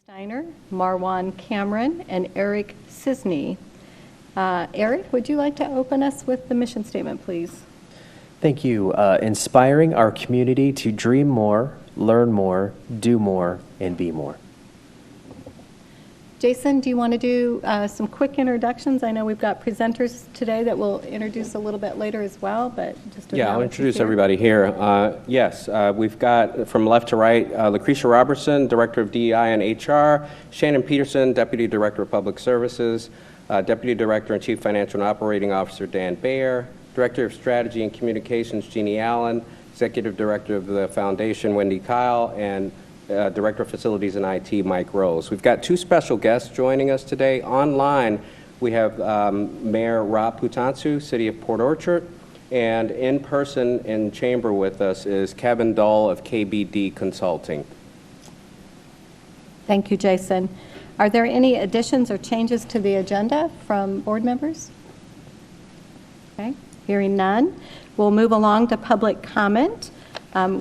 Steiner, Marwan Cameron, and Eric Cisney. Eric, would you like to open us with the mission statement, please? Thank you. Inspiring our community to dream more, learn more, do more, and be more. Jason, do you want to do some quick introductions? I know we've got presenters today that we'll introduce a little bit later as well, but just to I'll introduce everybody here. We've got from left to right, Lucretia Robertson, Director of DEI and HR, Shannon Peterson, Deputy Director of Public Services, Deputy Director and Chief Financial and Operating Officer Dan Bayer, Director of Strategy and Communications Jeannie Allen, Executive Director of the Foundation Wendy Kyle, and Director of Facilities and IT, Mike Rose. We've got two special guests joining us today. Online, we have Mayor Rob Putansu, City of Port Orchard, and in person in chamber with us is Kevin Dull of KBD Consulting. Thank you, Jason. Are there any additions or changes to the agenda from board members? Okay, hearing none. We'll move along to public comment.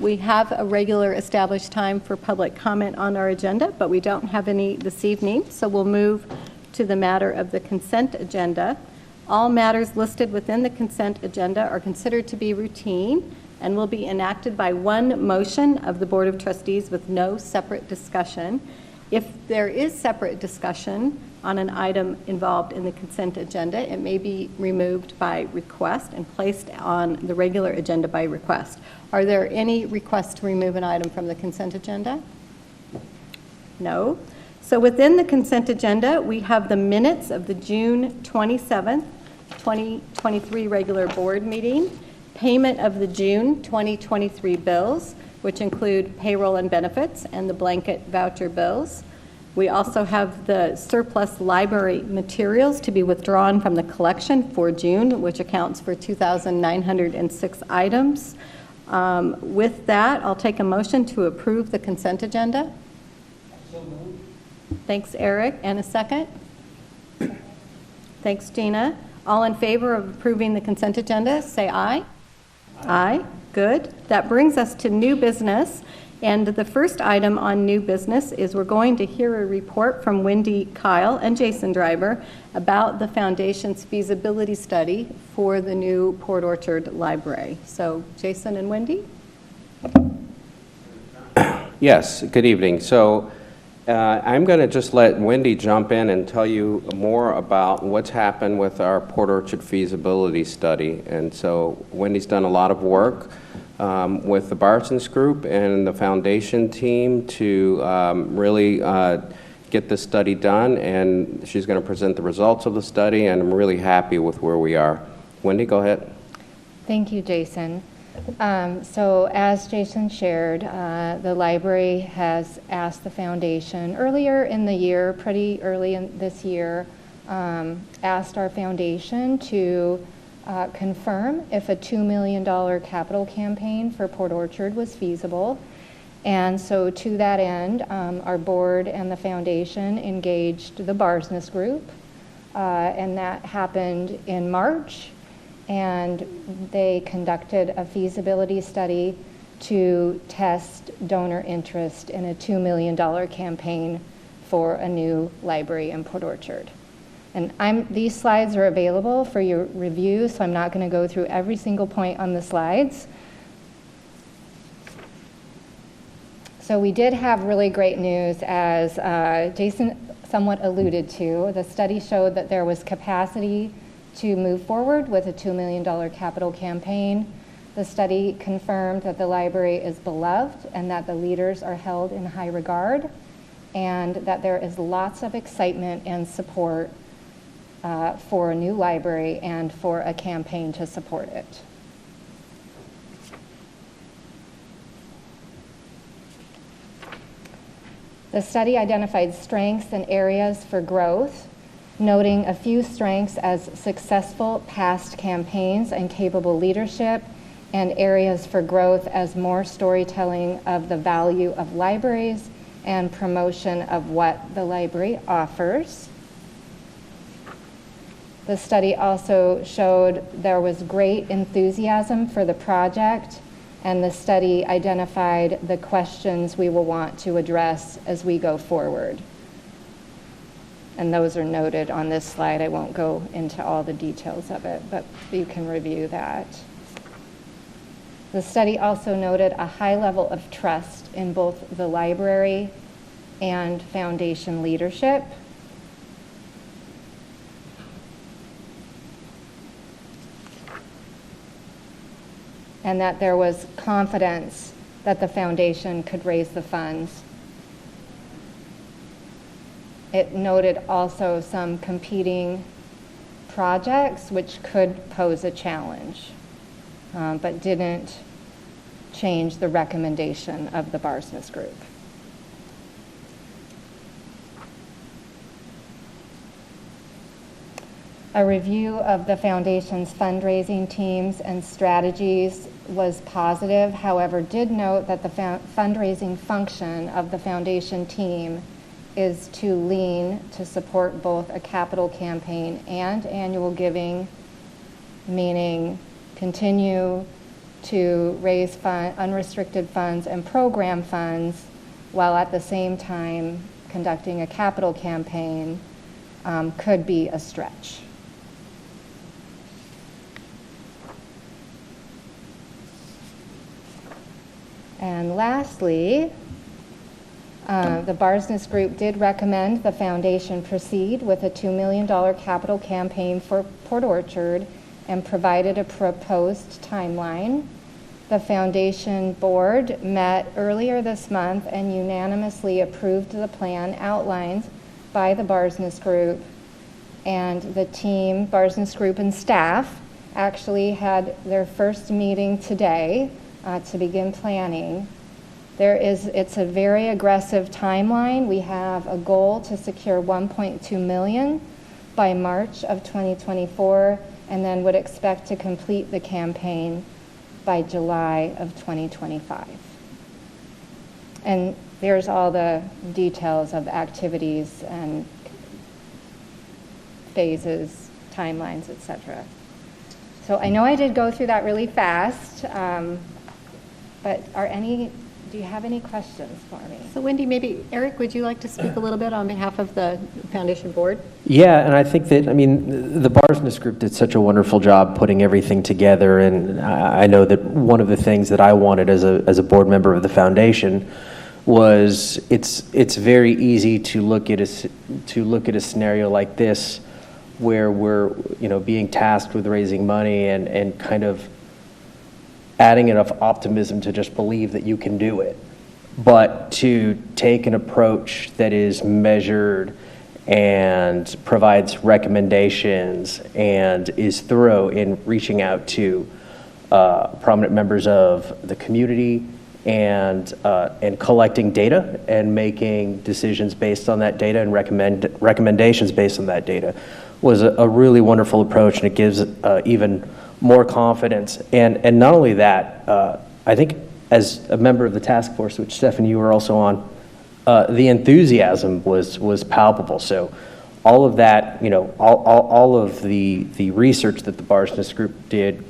We have a regular established time for public comment on our agenda, but we don't have any this evening, so we'll move to the matter of the consent agenda. All matters listed within the consent agenda are considered to be routine and will be enacted by one motion of the Board of Trustees with no separate discussion. If there is separate discussion on an item involved in the consent agenda, it may be removed by request and placed on the regular agenda by request. Are there any requests to remove an item from the consent agenda? No. So within the consent agenda, we have the minutes of the June 27th, 2023 regular board meeting, payment of the June 2023 bills, which include payroll and benefits and the blanket voucher bills. We also have the surplus library materials to be withdrawn from the collection for June, which accounts for 2,906 items. With that, I'll take a motion to approve the consent agenda. So moved. Thanks, Eric. And a second? Thanks, Gina. All in favor of approving the consent agenda, say aye. Aye. Good. That brings us to new business. And the first item on new business is we're going to hear a report from Wendy Kyle and Jason Driver about the Foundation's feasibility study for the new Port Orchard Library. So, Jason and Wendy? Yes, good evening. So I'm going to just let Wendy jump in and tell you more about what's happened with our Port Orchard feasibility study. And so Wendy's done a lot of work with the Barsons Group and the Foundation team to really get this study done, and she's going to present the results of the study, and I'm really happy with where we are. Wendy, go ahead. Thank you, Jason. So as Jason shared, the library has asked the Foundation earlier in the year, pretty early in this year, asked our Foundation to confirm if a $2 million capital campaign for Port Orchard was feasible. And so to that end, our board and the Foundation engaged the Barsness Group, and that happened in March. And they conducted a feasibility study to test donor interest in a $2 million campaign for a new library in Port Orchard. And these slides are available for your review, so I'm not going to go through every single point on the slides. So we did have really great news, as Jason somewhat alluded to. The study showed that there was capacity to move forward with a $2 million capital campaign. The study confirmed that the library is beloved and that the leaders are held in high regard, and that there is lots of excitement and support for a new library and for a campaign to support it. The study identified strengths and areas for growth, noting a few strengths as successful past campaigns and capable leadership, and areas for growth as more storytelling of the value of libraries and promotion of what the library offers. The study also showed there was great enthusiasm for the project, and the study identified the questions we will want to address as we go forward. and those are noted on this slide. I won't go into all the details of it, but you can review that. The study also noted a high level of trust in both the library and foundation leadership. And that there was confidence that the foundation could raise the funds. It noted also some competing projects which could pose a challenge, but didn't change the recommendation of the Barsness Group. A review of the foundation's fundraising teams and strategies was positive, however, did note that the fundraising function of the foundation team is too lean to support both a capital campaign and annual giving, meaning continue to raise unrestricted funds and program funds while at the same time conducting a capital campaign could be a stretch. And lastly, the Barsness Group did recommend the foundation proceed with a $2 million capital campaign for Port Orchard and provided a proposed timeline. The foundation board met earlier this month and unanimously approved the plan outlined by the Barsness Group, and the team, Barsness Group and staff, actually had their first meeting today to begin planning. It's a very aggressive timeline. We have a goal to secure $1.2 million by March of 2024, and then would expect to complete the campaign by July of 2025. And there's all the details of activities and phases, timelines, etc. So I know I did go through that really fast, but do you have any questions for me? So Wendy, maybe, Eric, would you like to speak a little bit on behalf of the foundation board? Yeah, and I think that, the Barsness Group did such a wonderful job putting everything together, and I know that one of the things that I wanted as a board member of the foundation was it's very easy to look at a scenario like this where we're being tasked with raising money and kind of adding enough optimism to just believe that you can do it, but to take an approach that is measured and provides recommendations and is thorough in reaching out to prominent members of the community and collecting data and making decisions based on that data and recommendations based on that data was a really wonderful approach, and it gives even more confidence. And not only that, I think as a member of the task force, which Stephanie, you were also on, the enthusiasm was palpable. So all of that, all of the research that the Barsness Group did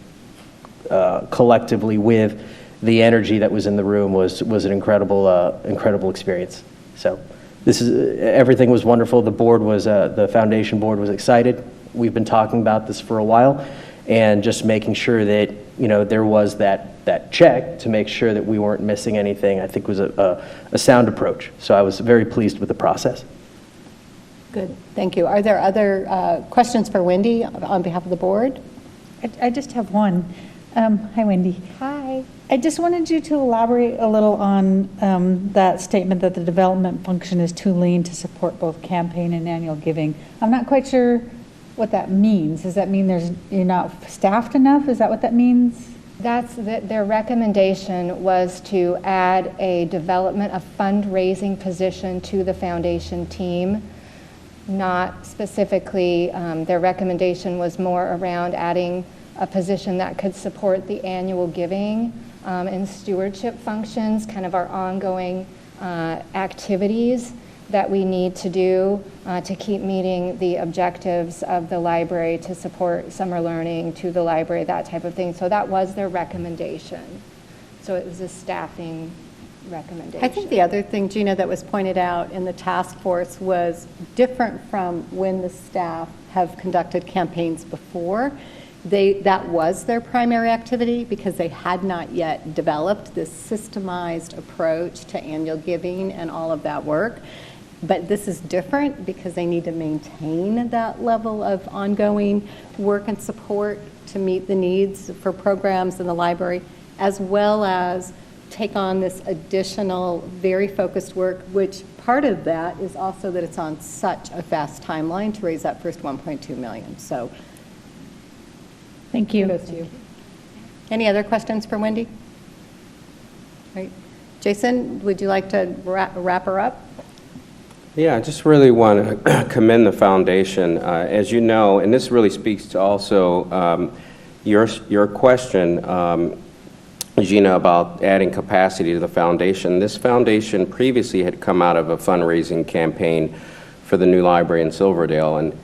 collectively with the energy that was in the room was an incredible experience. So everything was wonderful. The foundation board was excited. We've been talking about this for a while, and just making sure that there was that check to make sure that we weren't missing anything, I think was a sound approach. So I was very pleased with the process. Good, thank you. Are there other questions for Wendy on behalf of the board? I just have one. Hi, Wendy. Hi. I just wanted you to elaborate a little on that statement that the development function is too lean to support both campaign and annual giving. I'm not quite sure what that means. Does that mean you're not staffed enough? Is that what that means? Their recommendation was to add a fundraising position to the foundation team. Not specifically, their recommendation was more around adding a position that could support the annual giving and stewardship functions, kind of our ongoing activities that we need to do to keep meeting the objectives of the library, to support summer learning to the library, that type of thing. So that was their recommendation. So it was a staffing recommendation. I think the other thing, Gina, that was pointed out in the task force was different from when the staff have conducted campaigns before. That was their primary activity because they had not yet developed this systemized approach to annual giving and all of that work. But this is different because they need to maintain that level of ongoing work and support to meet the needs for programs in the library, as well as take on this additional, very focused work, which part of that is also that it's on such a fast timeline to raise that first 1.2 million. So Thank you. kudos to you. Any other questions for Wendy? Right. Jason, would you like to wrap her up? Yeah, I just really want to commend the foundation. As you know, and this really speaks to also your question, Gina, about adding capacity to the foundation. This foundation previously had come out of a fundraising campaign for the new library in Silverdale, and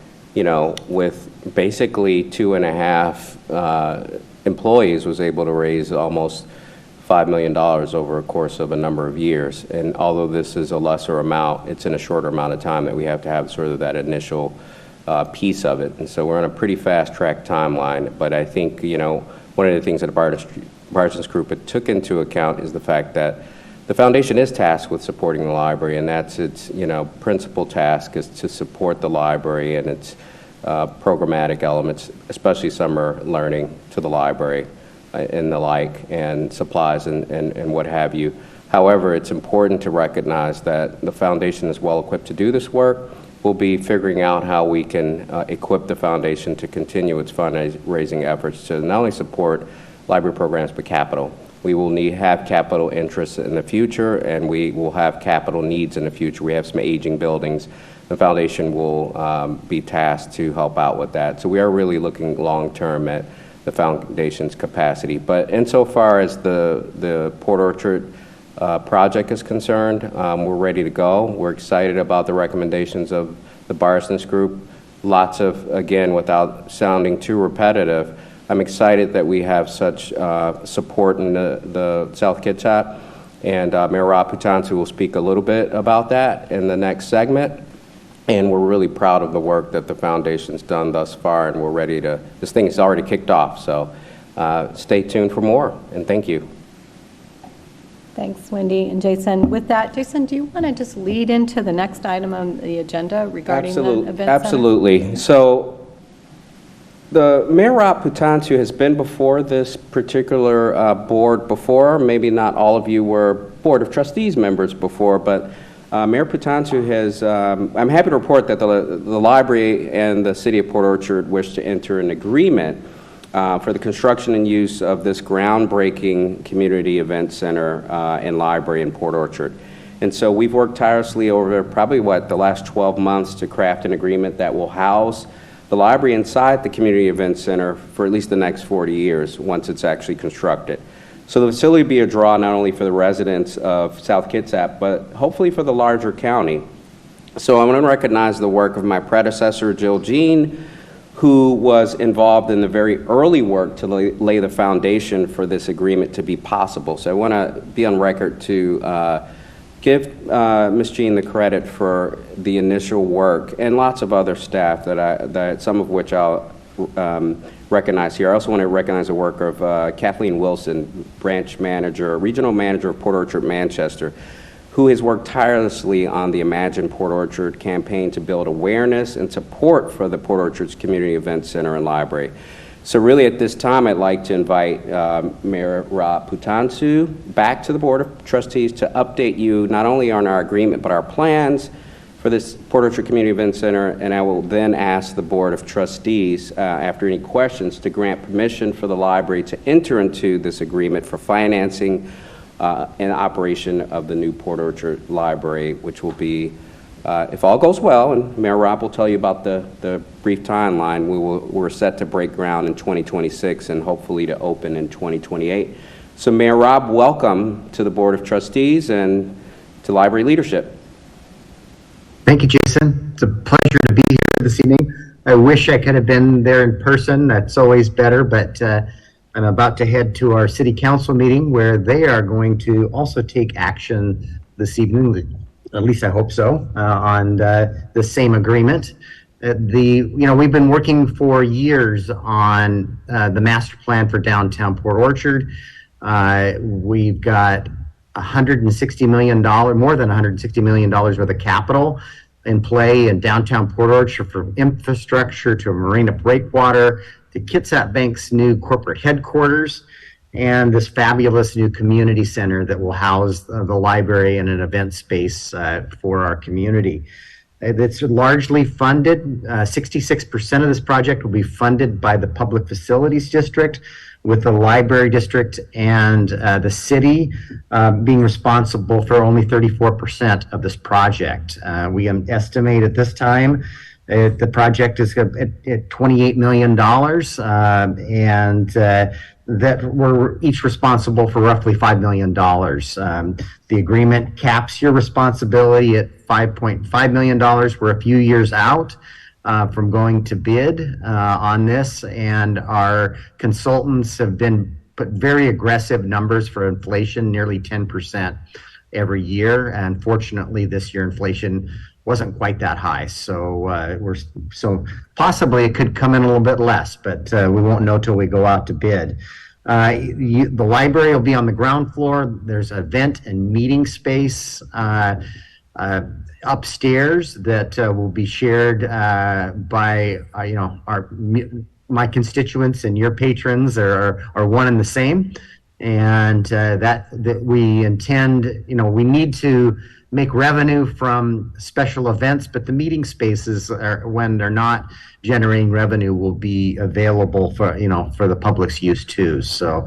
with basically 2.5 employees, was able to raise almost $5 million over a course of a number of years. And although this is a lesser amount, it's in a shorter amount of time that we have to have sort of that initial piece of it. And so we're on a pretty fast track timeline. But I think, one of the things that Barson's group took into account is the fact that the foundation is tasked with supporting the library, and that's its, principal task is to support the library and its programmatic elements, especially summer learning to the library and the like, and supplies and what have you. However, it's important to recognize that the foundation is well equipped to do this work. We'll be figuring out how we can equip the foundation to continue its fundraising efforts to not only support library programs, but capital. We will have capital interests in the future, and we will have capital needs in the future. We have some aging buildings. The foundation will be tasked to help out with that. So we are really looking long-term at the foundation's capacity. But insofar as the Port Orchard project is concerned, we're ready to go. We're excited about the recommendations of the Barson's group. Lots of, again, without sounding too repetitive, I'm excited that we have such support in the South Kitsap, and Mayor Rob Putansu will speak a little bit about that in the next segment. And we're really proud of the work that the foundation's done thus far, and we're ready to, this thing has already kicked off, so stay tuned for more, and thank you. Thanks, Wendy and Jason. With that, Jason, do you want to just lead into the next item on the agenda regarding the event center? Absolutely. So the Mayor Rob Putansu has been before this particular board before. Maybe not all of you were Board of Trustees members before, but Mayor Putansu has, I'm happy to report that the library and the City of Port Orchard wish to enter an agreement for the construction and use of this groundbreaking community event center and library in Port Orchard. And so we've worked tirelessly over probably, the last 12 months to craft an agreement that will house the library inside the community event center for at least the next 40 years once it's actually constructed. So the facility will be a draw not only for the residents of South Kitsap, but hopefully for the larger county. So I want to recognize the work of my predecessor, Jill Jean, who was involved in the very early work to lay the foundation for this agreement to be possible. So I want to be on record to give Ms. Jean the credit for the initial work, and lots of other staff that some of which I'll recognize here. I also want to recognize the work of Kathleen Wilson, regional manager of Port Orchard, Manchester, who has worked tirelessly on the Imagine Port Orchard campaign to build awareness and support for the Port Orchard's Community Event Center and Library. So really at this time, I'd like to invite Mayor Rob Putansu back to the Board of Trustees to update you not only on our agreement, but our plans for this Port Orchard Community Event Center, and I will then ask the Board of Trustees, after any questions, to grant permission for the library to enter into this agreement for financing and operation of the new Port Orchard Library, which will be, if all goes well, and Mayor Rob will tell you about the brief timeline, we're set to break ground in 2026 and hopefully to open in 2028. So Mayor Rob, welcome to the Board of Trustees and to library leadership. Thank you, Jason. It's a pleasure to be here this evening. I wish I could have been there in person. That's always better, but I'm about to head to our city council meeting where they are going to also take action this evening, at least I hope so, on the same agreement. We've been working for years on the master plan for downtown Port Orchard. We've got $160 million, more than $160 million worth of capital in play in downtown Port Orchard, from infrastructure to a marina breakwater to Kitsap Bank's new corporate headquarters, and this fabulous new community center that will house the library and an event space for our community. It's largely funded. 66% of this project will be funded by the Public Facilities District, with the Library District and the city being responsible for only 34% of this project. We estimate at this time the project is at $28 million, and that we're each responsible for roughly $5 million. The agreement caps your responsibility at $5.5 million. We're a few years out from going to bid on this, and our consultants have been put very aggressive numbers for inflation, nearly 10% every year. And fortunately, this year inflation wasn't quite that high, so possibly it could come in a little bit less, but we won't know till we go out to bid. The library will be on the ground floor. There's event and meeting space upstairs that will be shared by my constituents, and your patrons are one and the same. And that we intend, we need to make revenue from special events, but the meeting spaces when they're not generating revenue, will be available for the public's use too. So,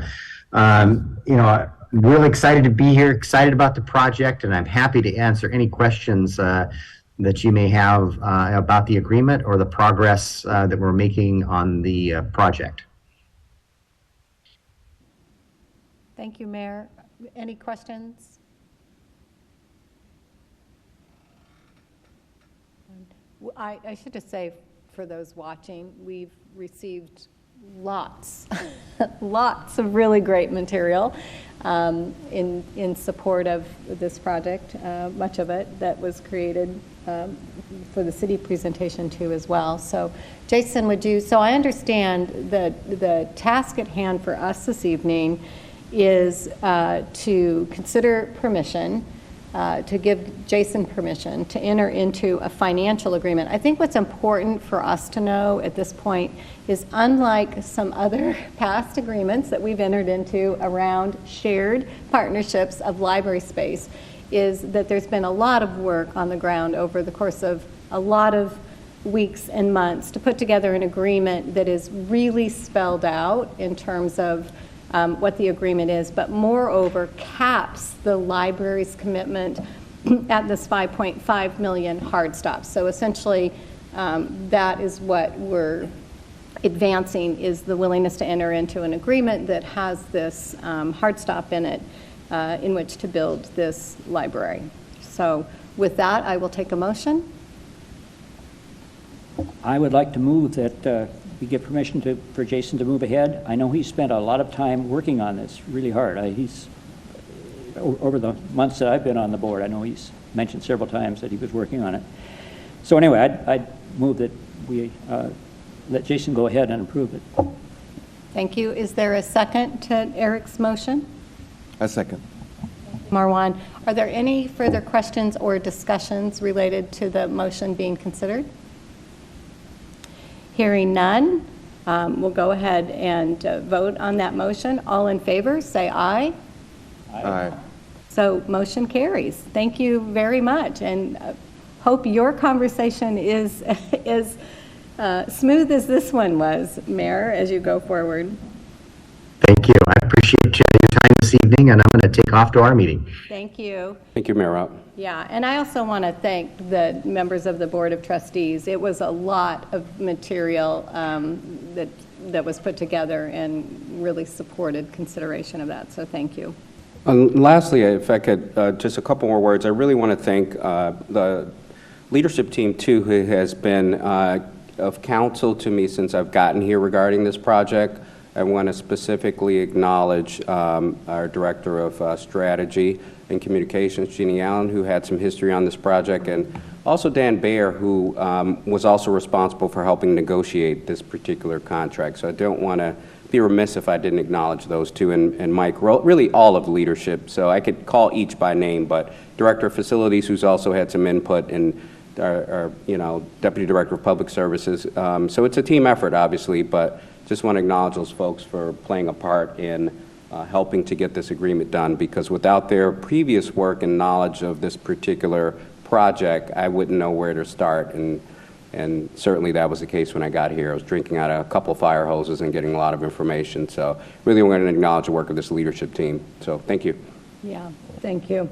really excited to be here, excited about the project, and I'm happy to answer any questions that you may have about the agreement or the progress that we're making on the project. Thank you, Mayor. Any questions? I should just say, for those watching, we've received lots, lots of really great material in support of this project, much of it that was created for the city presentation too as well. So Jason, so I understand that the task at hand for us this evening is to consider permission, to give Jason permission to enter into a financial agreement. I think what's important for us to know at this point is, unlike some other past agreements that we've entered into around shared partnerships of library space, is that there's been a lot of work on the ground over the course of a lot of weeks and months to put together an agreement that is really spelled out in terms of what the agreement is, but moreover caps the library's commitment at this 5.5 million hard stop. So essentially, that is what we're advancing, is the willingness to enter into an agreement that has this hard stop in it, in which to build this library. So with that, I will take a motion. I would like to move that we give permission for Jason to move ahead. I know he's spent a lot of time working on this really hard. He's over the months that I've been on the board, I know he's mentioned several times that he was working on it. So anyway, I'd move that we let Jason go ahead and approve it. Thank you. Is there a second to Eric's motion? A second. Marwan, are there any further questions or discussions related to the motion being considered? Hearing none, we'll go ahead and vote on that motion. All in favor, say aye. Aye. So motion carries. Thank you very much, and hope your conversation is as smooth as this one was, Mayor, as you go forward. Thank you. I appreciate your time this evening, and I'm going to take off to our meeting. Thank you. Thank you, Mayor Ropp. Yeah, and I also want to thank the members of the Board of Trustees. It was a lot of material that was put together and really supported consideration of that, so thank you. Lastly, if I could, just a couple more words. I really want to thank the leadership team, too, who has been of counsel to me since I've gotten here regarding this project. I want to specifically acknowledge our Director of Strategy and Communications, Jeannie Allen, who had some history on this project, and also Dan Baer, who was also responsible for helping negotiate this particular contract. So I don't want to be remiss if I didn't acknowledge those two, and Mike, really all of the leadership. So I could call each by name, but Director of Facilities, who's also had some input, and our Deputy Director of Public Services. So it's a team effort, obviously, but just want to acknowledge those folks for playing a part in helping to get this agreement done, because without their previous work and knowledge of this particular project, I wouldn't know where to start, and certainly that was the case when I got here. I was drinking out of a couple fire hoses and getting a lot of information, so really want to acknowledge the work of this leadership team. So thank you. Yeah, thank you.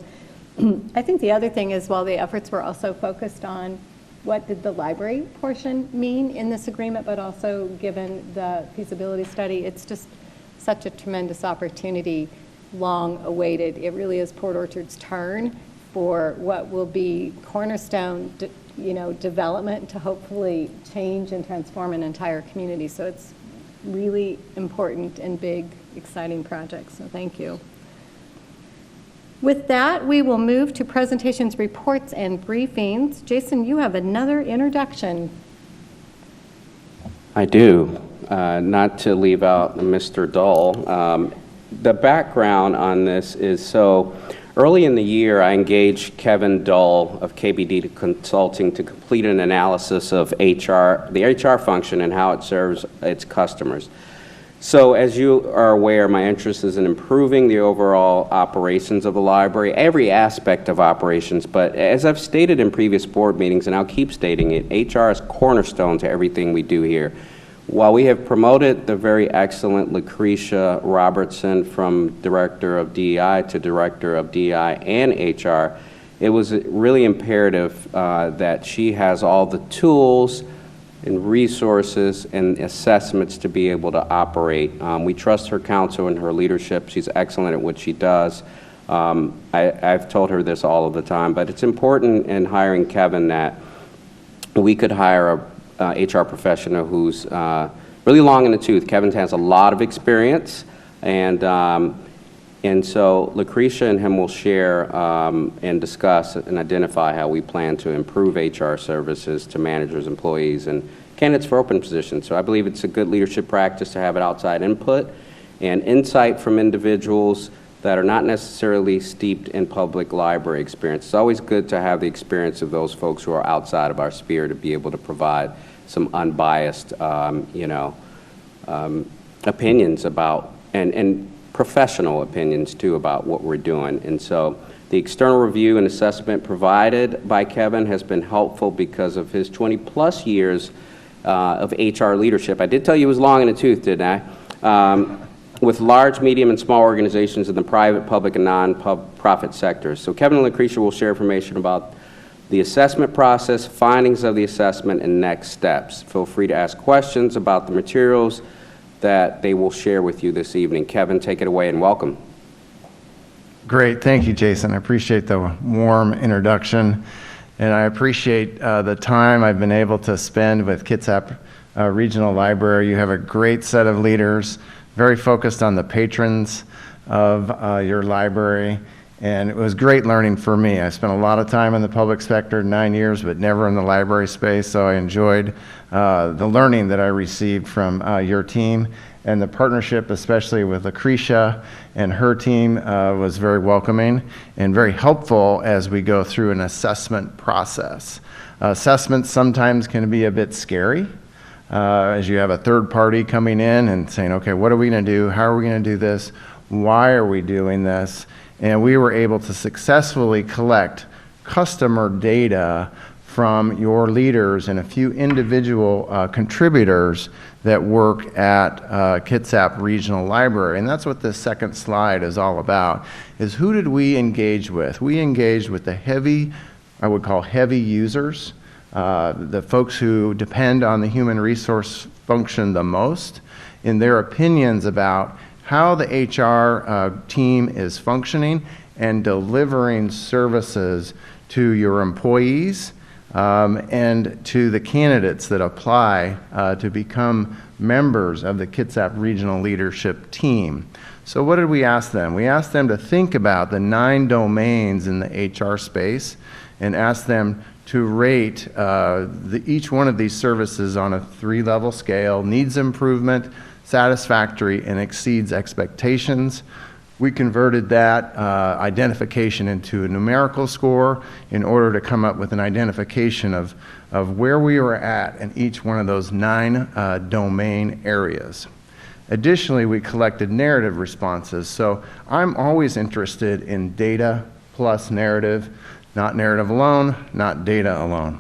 I think the other thing is, while the efforts were also focused on what did the library portion mean in this agreement, but also given the feasibility study, it's just such a tremendous opportunity, long awaited. It really is Port Orchard's turn for what will be cornerstone, development to hopefully change and transform an entire community. So it's really important and big, exciting project. So thank you. With that, we will move to presentations, reports, and briefings. Jason, you have another introduction. I do. Not to leave out Mr. Dull. The background on this is, so early in the year, I engaged Kevin Dull of KBD Consulting to complete an analysis of HR, the HR function and how it serves its customers. So as you are aware, my interest is in improving the overall operations of the library, every aspect of operations, but as I've stated in previous board meetings, and I'll keep stating it, HR is cornerstone to everything we do here. While we have promoted the very excellent Lucretia Robertson from Director of DEI to Director of DEI and HR, it was really imperative that she has all the tools and resources and assessments to be able to operate. We trust her counsel and her leadership. She's excellent at what she does. I've told her this all of the time, but it's important in hiring Kevin that we could hire a HR professional who's really long in the tooth. Kevin has a lot of experience, and so Lucretia and him will share and discuss and identify how we plan to improve HR services to managers, employees, and candidates for open positions. So I believe it's a good leadership practice to have an outside input and insight from individuals that are not necessarily steeped in public library experience. It's always good to have the experience of those folks who are outside of our sphere to be able to provide some unbiased, opinions about, and professional opinions too, about what we're doing. And so the external review and assessment provided by Kevin has been helpful because of his 20-plus years of HR leadership. I did tell you he was long in the tooth, didn't I? With large, medium, and small organizations in the private, public, and non-profit sectors. So Kevin and Lucretia will share information about the assessment process, findings of the assessment, and next steps. Feel free to ask questions about the materials that they will share with you this evening. Kevin, take it away and welcome. Great. Thank you, Jason. I appreciate the warm introduction, and I appreciate the time I've been able to spend with Kitsap Regional Library. You have a great set of leaders, very focused on the patrons of your library, and it was great learning for me. I spent a lot of time in the public sector, 9 years, but never in the library space, so I enjoyed the learning that I received from your team, and the partnership, especially with Lucretia and her team, was very welcoming and very helpful as we go through an assessment process. Assessments sometimes can be a bit scary, as you have a third party coming in and saying, okay, what are we going to do? How are we going to do this? Why are we doing this? And we were able to successfully collect customer data from your leaders and a few individual contributors that work at Kitsap Regional Library. And that's what this second slide is all about, is who did we engage with? We engaged with the heavy, I would call heavy users, the folks who depend on the human resource function the most, in their opinions about how the HR team is functioning and delivering services to your employees and to the candidates that apply to become members of the Kitsap Regional Leadership Team. So what did we ask them? We asked them to think about the 9 domains in the HR space and asked them to rate each one of these services on a 3-level scale: needs improvement, satisfactory, and exceeds expectations. We converted that identification into a numerical score in order to come up with an identification of where we were at in each one of those 9 domain areas. Additionally, we collected narrative responses. So I'm always interested in data plus narrative, not narrative alone, not data alone.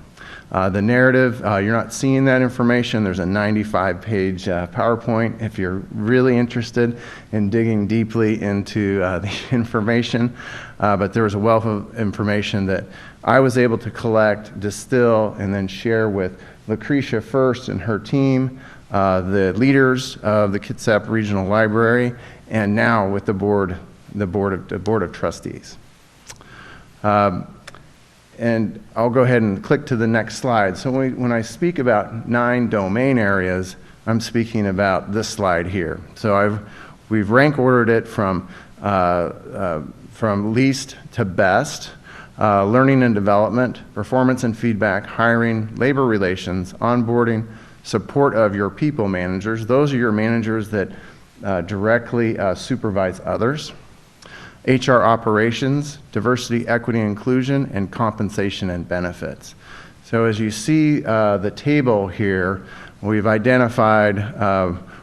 The narrative, you're not seeing that information. There's a 95-page PowerPoint if you're really interested in digging deeply into the information. But there was a wealth of information that I was able to collect, distill, and then share with Lucretia first and her team, the leaders of the Kitsap Regional Library, and now with the board of trustees. And I'll go ahead and click to the next slide. So when I speak about 9 domain areas, I'm speaking about this slide here. So we've rank ordered it from least to best: learning and development, performance and feedback, hiring, labor relations, onboarding, support of your people managers. Those are your managers that directly supervise others. HR operations, diversity, equity, inclusion, and compensation and benefits. So as you see the table here, we've identified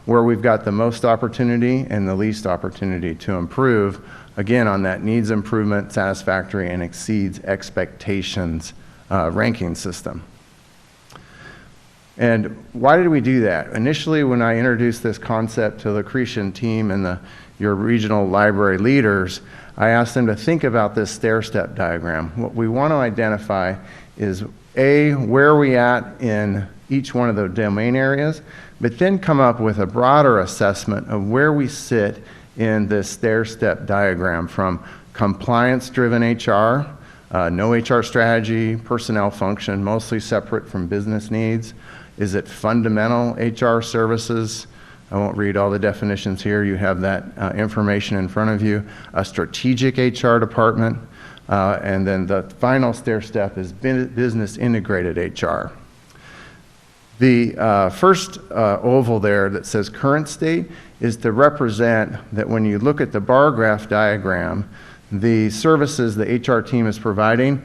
where we've got the most opportunity and the least opportunity to improve, again, on that needs improvement, satisfactory, and exceeds expectations ranking system. And why did we do that? Initially, when I introduced this concept to the Lucretian team and your regional library leaders, I asked them to think about this stair-step diagram. What we want to identify is, A, where are we at in each one of the domain areas, but then come up with a broader assessment of where we sit in this stair-step diagram, from compliance-driven HR, no HR strategy, personnel function, mostly separate from business needs. Is it fundamental HR services? I won't read all the definitions here. You have that information in front of you. A strategic HR department. And then the final stair step is business integrated HR. The first oval there that says current state is to represent that when you look at the bar graph diagram, the services the HR team is providing,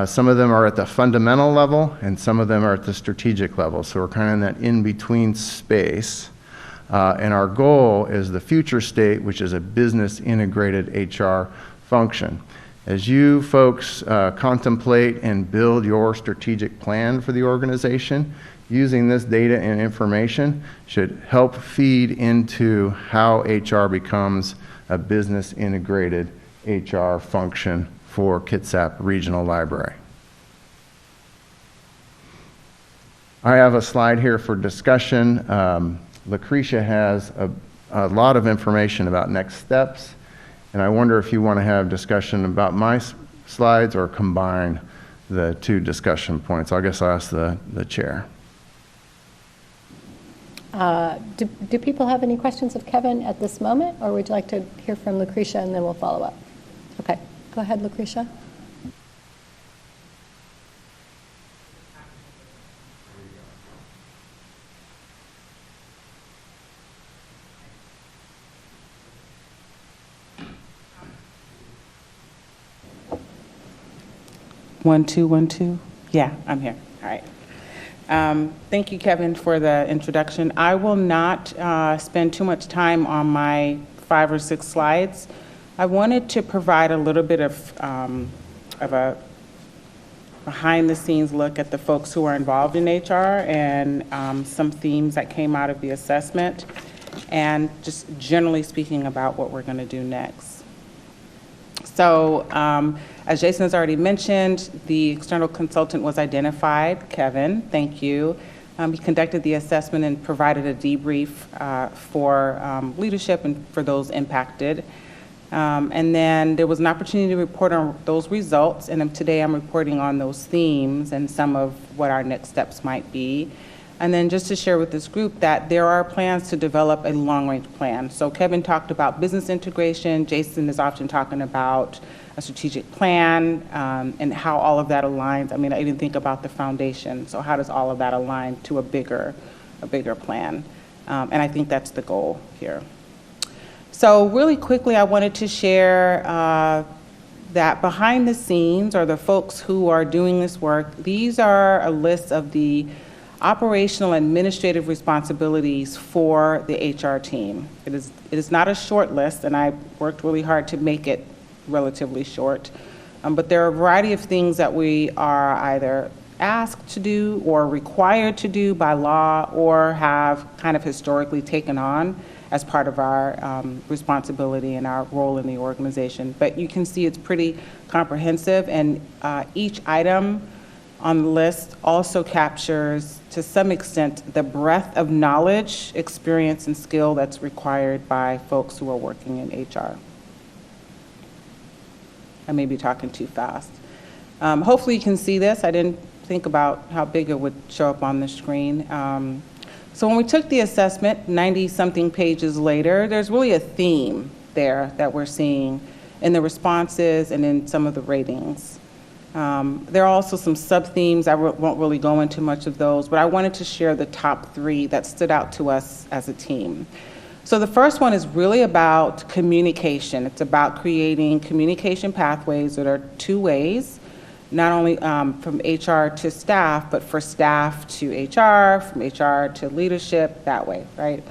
some of them are at the fundamental level and some of them are at the strategic level. So we're kind of in that in-between space. And our goal is the future state, which is a business integrated HR function. As you folks contemplate and build your strategic plan for the organization, using this data and information should help feed into how HR becomes a business integrated HR function for Kitsap Regional Library. I have a slide here for discussion. Lucretia has a lot of information about next steps, and I wonder if you want to have discussion about my slides or combine the 2 discussion points. I guess I'll ask the chair. Do people have any questions of Kevin at this moment, or would you like to hear from Lucretia and then we'll follow up? Okay, go ahead, Lucretia. One, two. Yeah, I'm here. All right. Thank you, Kevin, for the introduction. I will not spend too much time on my 5 or 6 slides. I wanted to provide a little bit of a behind-the-scenes look at the folks who are involved in HR and some themes that came out of the assessment, and just generally speaking about what we're going to do next. So, as Jason has already mentioned, the external consultant was identified, Kevin, thank you. He conducted the assessment and provided a debrief for leadership and for those impacted. And then there was an opportunity to report on those results, and today I'm reporting on those themes and some of what our next steps might be. And then just to share with this group that there are plans to develop a long-range plan. So Kevin talked about business integration. Jason is often talking about a strategic plan and how all of that aligns. I mean, I even think about the foundation. So how does all of that align to a bigger plan? And I think that's the goal here. So really quickly, I wanted to share that behind the scenes are the folks who are doing this work. These are a list of the operational administrative responsibilities for the HR team. It is not a short list, and I worked really hard to make it relatively short. But there are a variety of things that we are either asked to do or required to do by law or have kind of historically taken on as part of our responsibility and our role in the organization. But you can see it's pretty comprehensive, and each item on the list also captures, to some extent, the breadth of knowledge, experience, and skill that's required by folks who are working in HR. I may be talking too fast. Hopefully you can see this. I didn't think about how big it would show up on the screen. So when we took the assessment, 90-something pages later, there's really a theme there that we're seeing in the responses and in some of the ratings. There are also some sub-themes. I won't really go into much of those, but I wanted to share the top 3 that stood out to us as a team. So the first one is really about communication. It's about creating communication pathways that are 2 ways, not only from HR to staff, but for staff to HR, from HR to leadership, that way, right?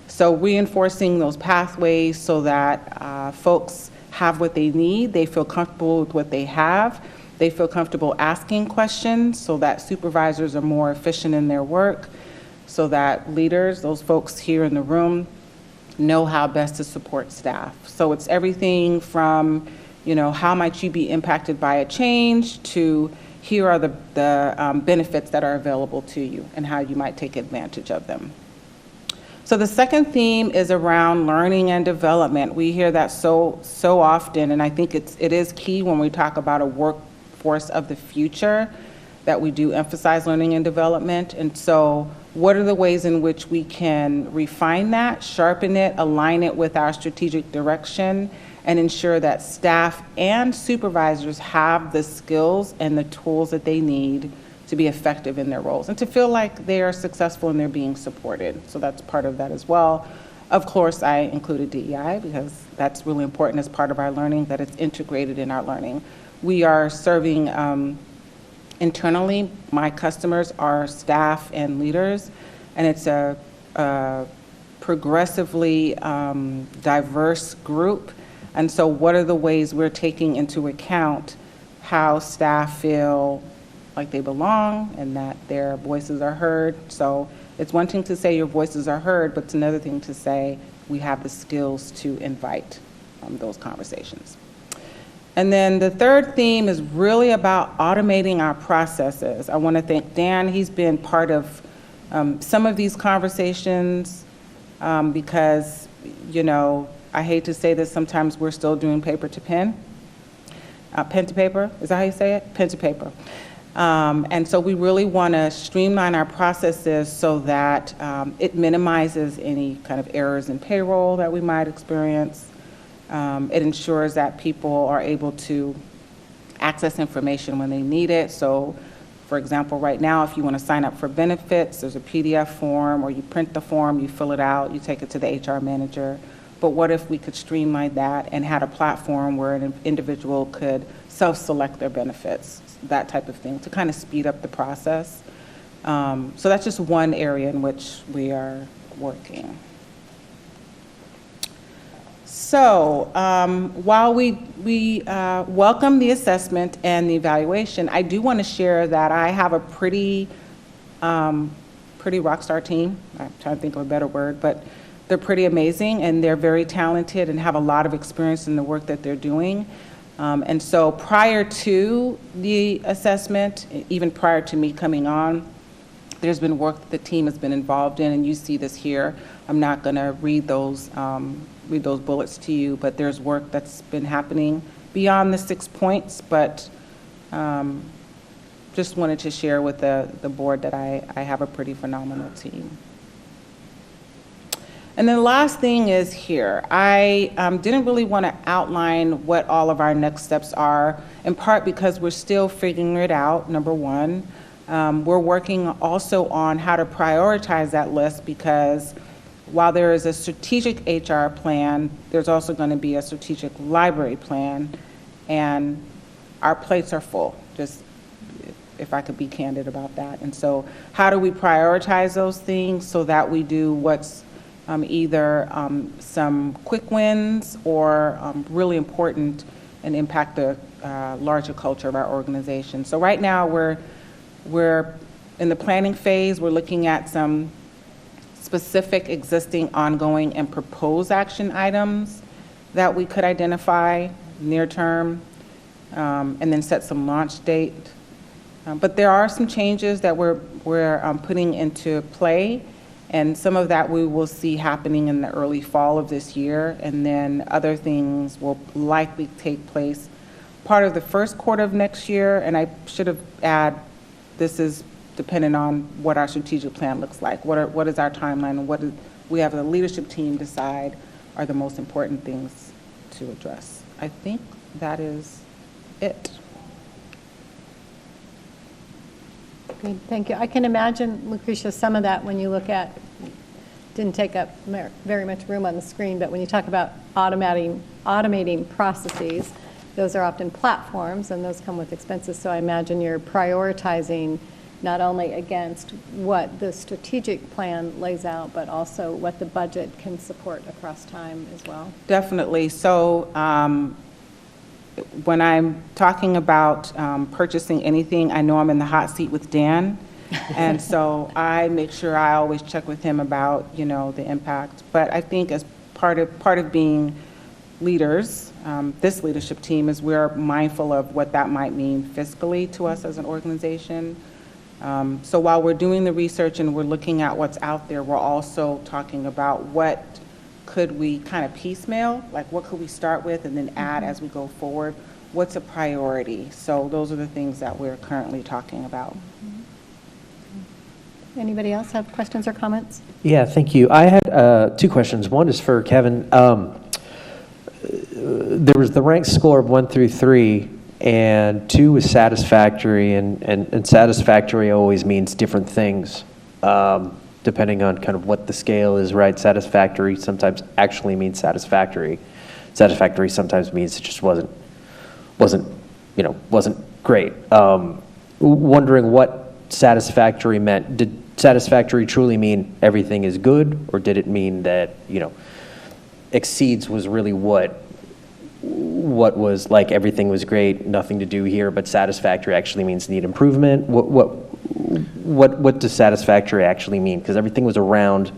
So reinforcing those pathways so that folks have what they need, they feel comfortable with what they have, they feel comfortable asking questions so that supervisors are more efficient in their work, so that leaders, those folks here in the room, know how best to support staff. So it's everything from, how might you be impacted by a change to here are the benefits that are available to you and how you might take advantage of them. So the second theme is around learning and development. We hear that so often, and I think it is key when we talk about a workforce of the future that we do emphasize learning and development. And so what are the ways in which we can refine that, sharpen it, align it with our strategic direction, and ensure that staff and supervisors have the skills and the tools that they need to be effective in their roles and to feel like they are successful and they're being supported. So that's part of that as well. Of course, I included DEI because that's really important as part of our learning, that it's integrated in our learning. We are serving internally. My customers are staff and leaders, and it's a progressively diverse group. And so what are the ways we're taking into account how staff feel like they belong and that their voices are heard? So it's one thing to say your voices are heard, but it's another thing to say we have the skills to invite those conversations. And then the third theme is really about automating our processes. I want to thank Dan. He's been part of some of these conversations because, I hate to say this, sometimes we're still doing paper to pen. Pen to paper, is that how you say it? Pen to paper. And so we really want to streamline our processes so that it minimizes any kind of errors in payroll that we might experience. It ensures that people are able to access information when they need it. So, for example, right now, if you want to sign up for benefits, there's a PDF form, or you print the form, you fill it out, you take it to the HR manager. But what if we could streamline that and had a platform where an individual could self-select their benefits, that type of thing, to kind of speed up the process. So that's just one area in which we are working. So while we welcome the assessment and the evaluation, I do want to share that I have a pretty rock star team. I'm trying to think of a better word, but they're pretty amazing and they're very talented and have a lot of experience in the work that they're doing. And so prior to the assessment, even prior to me coming on, there's been work that the team has been involved in, and you see this here. I'm not going to read those bullets to you, but there's work that's been happening beyond the 6 points, but just wanted to share with the board that I have a pretty phenomenal team. And then the last thing is here. I didn't really want to outline what all of our next steps are, in part because we're still figuring it out, number one. We're working also on how to prioritize that list, because while there is a strategic HR plan, there's also going to be a strategic library plan, and our plates are full, just if I could be candid about that. And so how do we prioritize those things so that we do what's either some quick wins or really important and impact the larger culture of our organization. So right now we're in the planning phase. We're looking at some specific existing, ongoing, and proposed action items that we could identify near term, and then set some launch date. But there are some changes that we're putting into play, and some of that we will see happening in the early fall of this year, and then other things will likely take place part of the first quarter of next year. And I should have added, this is dependent on what our strategic plan looks like. What is our timeline, and what we have the leadership team decide are the most important things to address. I think that is it. Good, thank you. I can imagine, Lucretia, some of that when you look at, didn't take up very much room on the screen, but when you talk about automating processes, those are often platforms, and those come with expenses. So I imagine you're prioritizing not only against what the strategic plan lays out, but also what the budget can support across time as well. Definitely. So when I'm talking about purchasing anything, I know I'm in the hot seat with Dan. And so I make sure I always check with him about, the impact. But I think as part of being leaders, this leadership team, is we're mindful of what that might mean fiscally to us as an organization. So while we're doing the research and we're looking at what's out there, we're also talking about what could we kind of piecemeal, like what could we start with and then add as we go forward? What's a priority? So those are the things that we're currently talking about. Anybody else have questions or comments? Yeah, thank you. I had two questions. One is for Kevin. There was the rank score of 1 through 3, and 2 was satisfactory, and satisfactory always means different things, depending on kind of what the scale is, right? Satisfactory sometimes actually means satisfactory. Satisfactory sometimes means it just wasn't great. Wondering what satisfactory meant. Did satisfactory truly mean everything is good, or did it mean that, exceeds was really what was like everything was great, nothing to do here, but satisfactory actually means need improvement? What does satisfactory actually mean? Because everything was around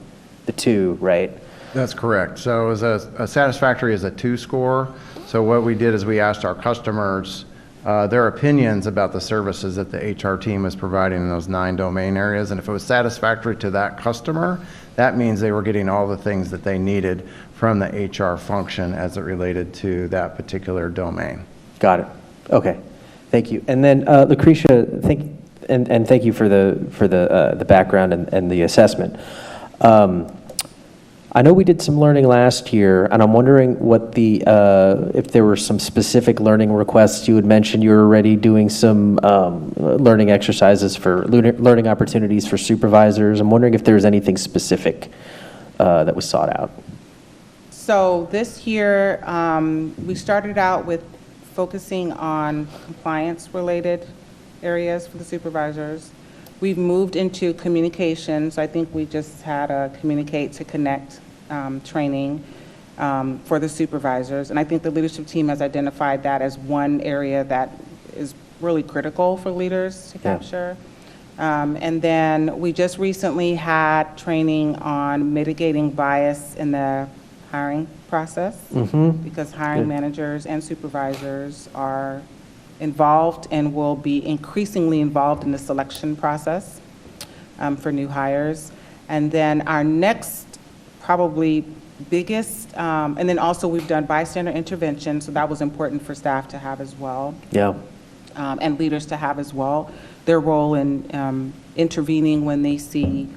the 2, right? That's correct. So it was a satisfactory is a 2 score. So what we did is we asked our customers their opinions about the services that the HR team was providing in those 9 domain areas. And if it was satisfactory to that customer, that means they were getting all the things that they needed from the HR function as it related to that particular domain. Got it. Okay. Thank you. And then Lucretia, thank you for the background and the assessment. I know we did some learning last year, and I'm wondering what if there were some specific learning requests. You had mentioned you were already doing some learning exercises for learning opportunities for supervisors. I'm wondering if there was anything specific that was sought out. So this year, we started out with focusing on compliance-related areas for the supervisors. We've moved into communication, so I think we just had a Communicate to Connect training for the supervisors. And I think the leadership team has identified that as one area that is really critical for leaders to capture. And then we just recently had training on mitigating bias in the hiring process, because hiring managers and supervisors are involved and will be increasingly involved in the selection process for new hires. And then our next probably biggest, and then also we've done bystander intervention, so that was important for staff to have as well. Yeah. and leaders to have as well. Their role in intervening when they see,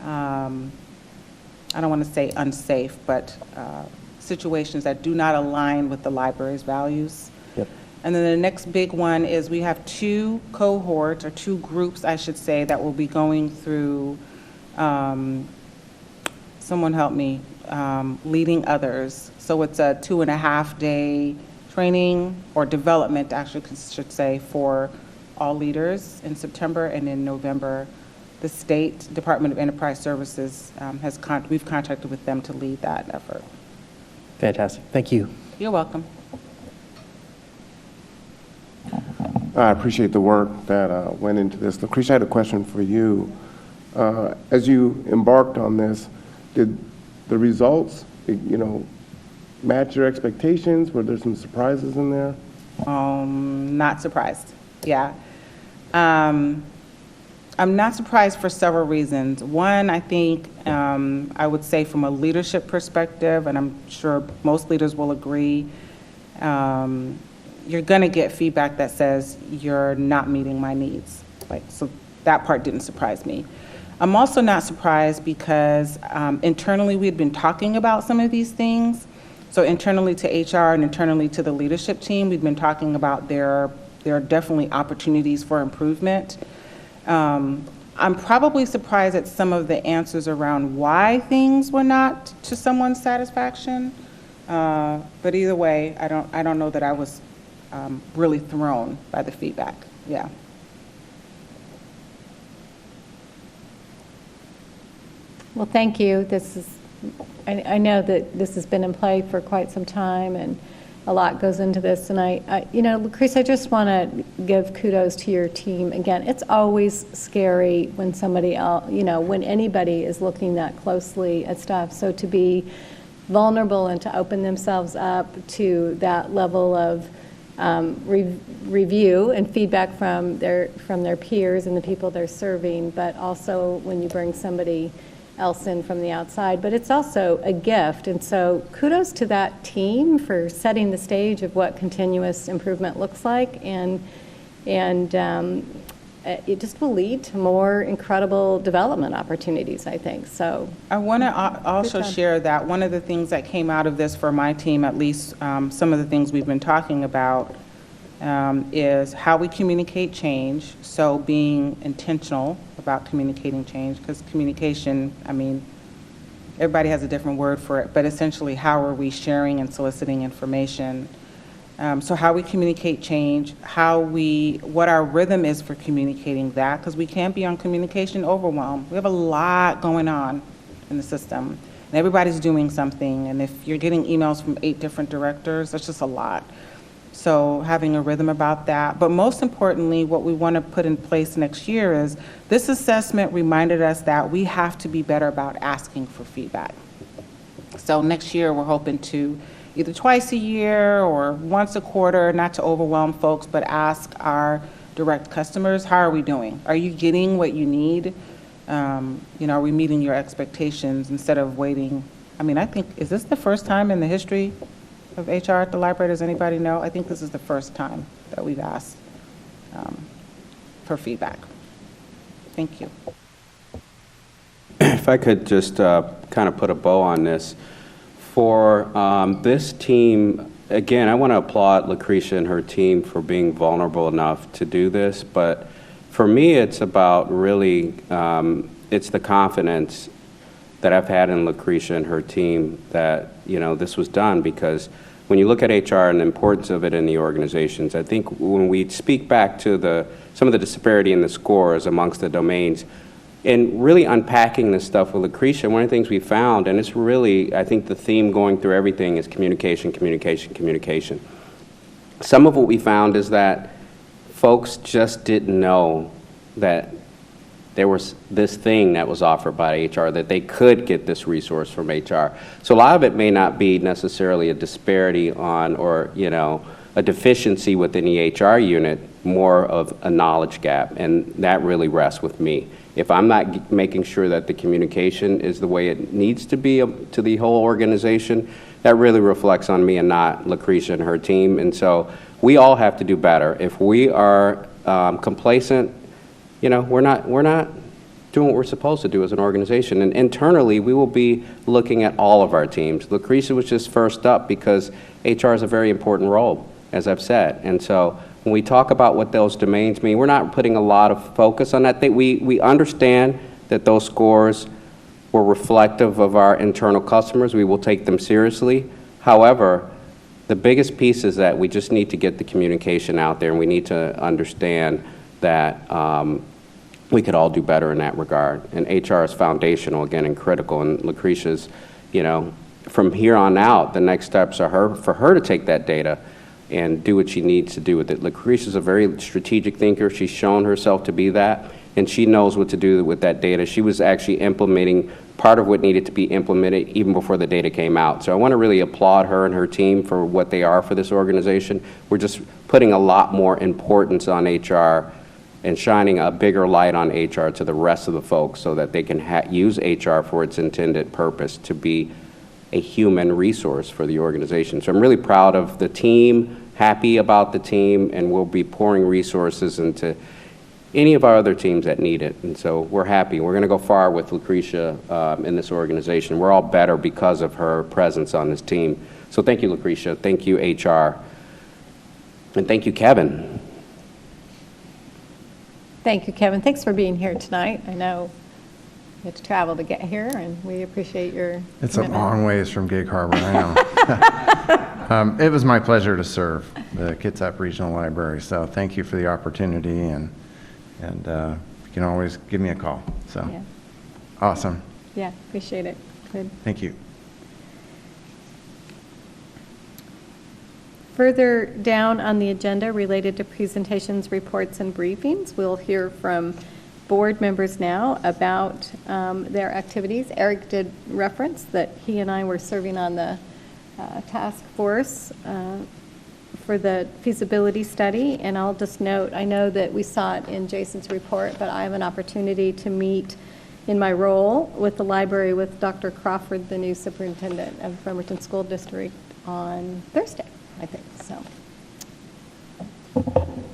I don't want to say unsafe, but situations that do not align with the library's values. Yep. And then the next big one is we have 2 cohorts, or 2 groups, I should say, that will be going through, someone help me, leading others. So it's a 2.5-day training or development, actually, should say, for all leaders in September, and in November, the State Department of Enterprise Services we've contracted with them to lead that effort. Fantastic. Thank you. You're welcome. I appreciate the work that went into this. Lucretia, I had a question for you. As you embarked on this, did the results, match your expectations? Were there some surprises in there? Not surprised. Yeah. I'm not surprised for several reasons. One, I think I would say from a leadership perspective, and I'm sure most leaders will agree, you're going to get feedback that says you're not meeting my needs. So that part didn't surprise me. I'm also not surprised because internally we had been talking about some of these things. So internally to HR and internally to the leadership team, we've been talking about there are definitely opportunities for improvement. I'm probably surprised at some of the answers around why things were not to someone's satisfaction. But either way, I don't know that I was really thrown by the feedback. Yeah. Well, thank you. I know that this has been in play for quite some time, and a lot goes into this. And Lucretia, I just want to give kudos to your team. Again, it's always scary when somebody else, when anybody is looking that closely at stuff. So to be vulnerable and to open themselves up to that level of review and feedback from their peers and the people they're serving, but also when you bring somebody else in from the outside, but it's also a gift. And so kudos to that team for setting the stage of what continuous improvement looks like, and it just will lead to more incredible development opportunities, I think. So I want to also share that one of the things that came out of this for my team, at least some of the things we've been talking about, is how we communicate change. So being intentional about communicating change, because communication, everybody has a different word for it, but essentially how are we sharing and soliciting information? So how we communicate change, what our rhythm is for communicating that, because we can't be on communication overwhelm. We have a lot going on in the system, and everybody's doing something, and if you're getting emails from 8 different directors, that's just a lot. So having a rhythm about that. But most importantly, what we want to put in place next year is this assessment reminded us that we have to be better about asking for feedback. So next year, we're hoping to either twice a year or once a quarter, not to overwhelm folks, but ask our direct customers, how are we doing? Are you getting what you need? Are we meeting your expectations instead of waiting? I think, is this the first time in the history of HR at the library? Does anybody know? I think this is the first time that we've asked for feedback. Thank you. If I could just kind of put a bow on this. For this team, again, I want to applaud Lucretia and her team for being vulnerable enough to do this, but for me, it's about really, it's the confidence that I've had in Lucretia and her team that, this was done, because when you look at HR and the importance of it in the organizations, I think when we speak back to some of the disparity in the scores amongst the domains, and really unpacking this stuff with Lucretia, one of the things we found, and it's really, I think the theme going through everything is communication, communication, communication. Some of what we found is that folks just didn't know that there was this thing that was offered by HR, that they could get this resource from HR. So a lot of it may not be necessarily a disparity on, or a deficiency within the HR unit, more of a knowledge gap, and that really rests with me. If I'm not making sure that the communication is the way it needs to be to the whole organization, that really reflects on me and not Lucretia and her team. And so we all have to do better. If we are complacent, we're not doing what we're supposed to do as an organization. And internally, we will be looking at all of our teams. Lucretia was just first up because HR is a very important role, as I've said. And so when we talk about what those domains mean, we're not putting a lot of focus on that. We understand that those scores were reflective of our internal customers. We will take them seriously. However, the biggest piece is that we just need to get the communication out there, and we need to understand that we could all do better in that regard. And HR is foundational, again, and critical. And Lucretia's, from here on out, the next steps are for her to take that data and do what she needs to do with it. Lucretia's a very strategic thinker. She's shown herself to be that, and she knows what to do with that data. She was actually implementing part of what needed to be implemented even before the data came out. So I want to really applaud her and her team for what they are for this organization. We're just putting a lot more importance on HR and shining a bigger light on HR to the rest of the folks so that they can use HR for its intended purpose, to be a human resource for the organization. So I'm really proud of the team, happy about the team, and we'll be pouring resources into any of our other teams that need it. And so we're happy. We're going to go far with Lucretia in this organization. We're all better because of her presence on this team. So thank you, Lucretia. Thank you, HR. And thank you, Kevin. Thank you, Kevin. Thanks for being here tonight. I know you had to travel to get here, and we appreciate your It's a commitment. long ways from Gig Harbor, I know. It was my pleasure to serve the Kitsap Regional Library, so thank you for the opportunity, and you can always give me a call. So, Yeah. Awesome. Yeah, appreciate it. Good. Thank you. Further down on the agenda related to presentations, reports, and briefings, we'll hear from board members now about their activities. Eric did reference that he and I were serving on the task force for the feasibility study, and I'll just note, I know that we saw it in Jason's report, but I have an opportunity to meet in my role with the library with Dr. Crawford, the new superintendent of Bremerton School District, on Thursday, I think, so.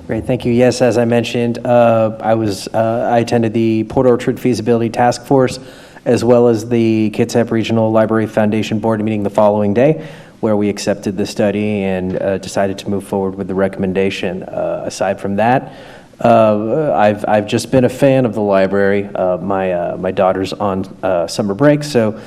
Great, thank you. Yes, as I mentioned, I attended the Port Orchard Feasibility Task Force, as well as the Kitsap Regional Library Foundation Board meeting the following day, where we accepted the study and decided to move forward with the recommendation. Aside from that, I've just been a fan of the library. My daughter's on summer break, so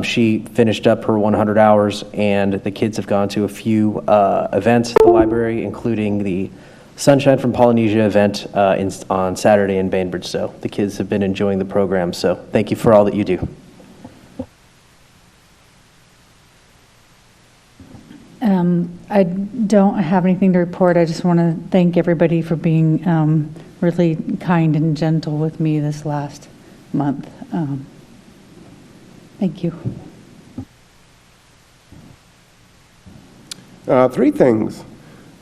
she finished up her 100 hours, and the kids have gone to a few events at the library, including the Sunshine from Polynesia event on Saturday in Bainbridge. So the kids have been enjoying the program. So thank you for all that you do. I don't have anything to report. I just want to thank everybody for being really kind and gentle with me this last month. Thank you. Three things.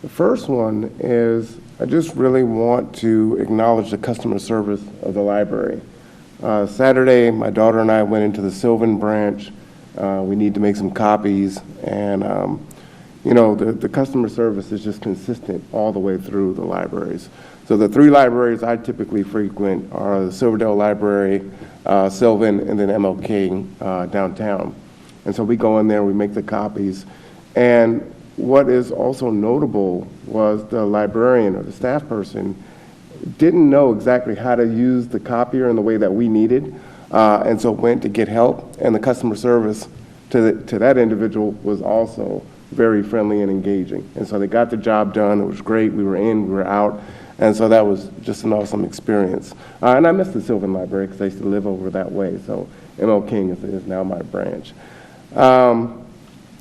The first one is I just really want to acknowledge the customer service of the library. Saturday, my daughter and I went into the Sylvan branch. We need to make some copies, and the customer service is just consistent all the way through the libraries. So the three libraries I typically frequent are the Silverdale Library, Sylvan, and then MLK downtown. And so we go in there, we make the copies. And what is also notable was the librarian or the staff person didn't know exactly how to use the copier in the way that we needed, and so went to get help. And the customer service to that individual was also very friendly and engaging. And so they got the job done. It was great. We were in, we were out. And so that was just an awesome experience. And I miss the Sylvan Library because I used to live over that way. So ML King is now my branch.